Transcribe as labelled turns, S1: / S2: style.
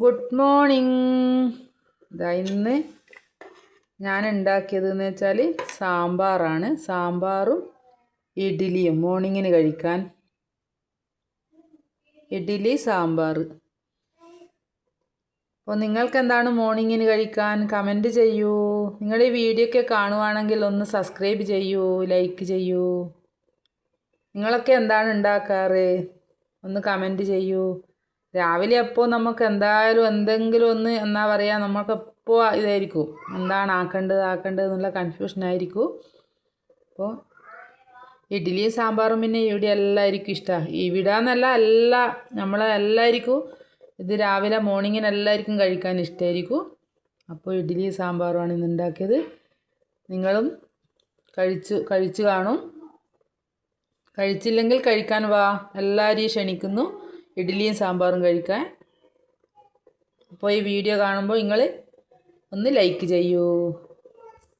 S1: Good morning. ഇന്ന് ഞാൻ ഉണ്ടാക്കിയതെന്ന് വെച്ചാൽ സാമ്പാറാണ്. സാമ്പാറും ഇഡ്ഡലിയും മോർണിംഗിന് കഴിക്കാൻ. ഇഡ്ഡലി സാമ്പാർ. അപ്പോൾ നിങ്ങൾക്ക് എന്താണ് മോർണിംഗിന് കഴിക്കാൻ? കമൻറ്റ് ചെയ്യൂ. നിങ്ങൾ ഈ വീഡിയോ ഒക്കെ കാണുവാണെങ്കിൽ ഒന്ന് സബ്സ്ക്രൈബ് ചെയ്യൂ, ലൈക്ക് ചെയ്യൂ. നിങ്ങളൊക്കെ എന്താണ് ഉണ്ടാക്കാറ്? ഒന്ന് കമൻറ്റ് ചെയ്യൂ. രാവിലെ അപ്പോൾ നമുക്ക് എന്തായാലും എന്തെങ്കിലും ഒന്ന് എന്താ പറയുക, നമുക്കെപ്പോൾ ഇതായിരിക്കും എന്താണ് ആക്കേണ്ടത് എന്നുള്ള കൺഫ്യൂഷനായിരിക്കും. അപ്പോൾ ഇഡ്ഡലിയും സാമ്പാറും പിന്നെ ഇവിടെ എല്ലാവർക്കും ഇഷ്ടമാണ്. ഇവിടെ എന്നല്ല, നമ്മളെല്ലാവർക്കും ഇത് രാവിലെ മോർണിംഗിന് എല്ലാവർക്കും കഴിക്കാൻ ഇഷ്ടമായിരിക്കും. അപ്പോൾ ഇഡ്ഡലിയും സാമ്പാറുമാണ് ഇന്ന് ഉണ്ടാക്കിയത്. നിങ്ങളും കഴിച്ചു കാണും. കഴിച്ചില്ലെങ്കിൽ കഴിക്കാൻ വാ, എല്ലാവരെയും ക്ഷണിക്കുന്നു ഇഡ്ഡലിയും സാമ്പാറും കഴിക്കാൻ. അപ്പോൾ ഈ വീഡിയോ കാണുമ്പോൾ നിങ്ങൾ ഒന്ന് ലൈക്ക് ചെയ്യൂ.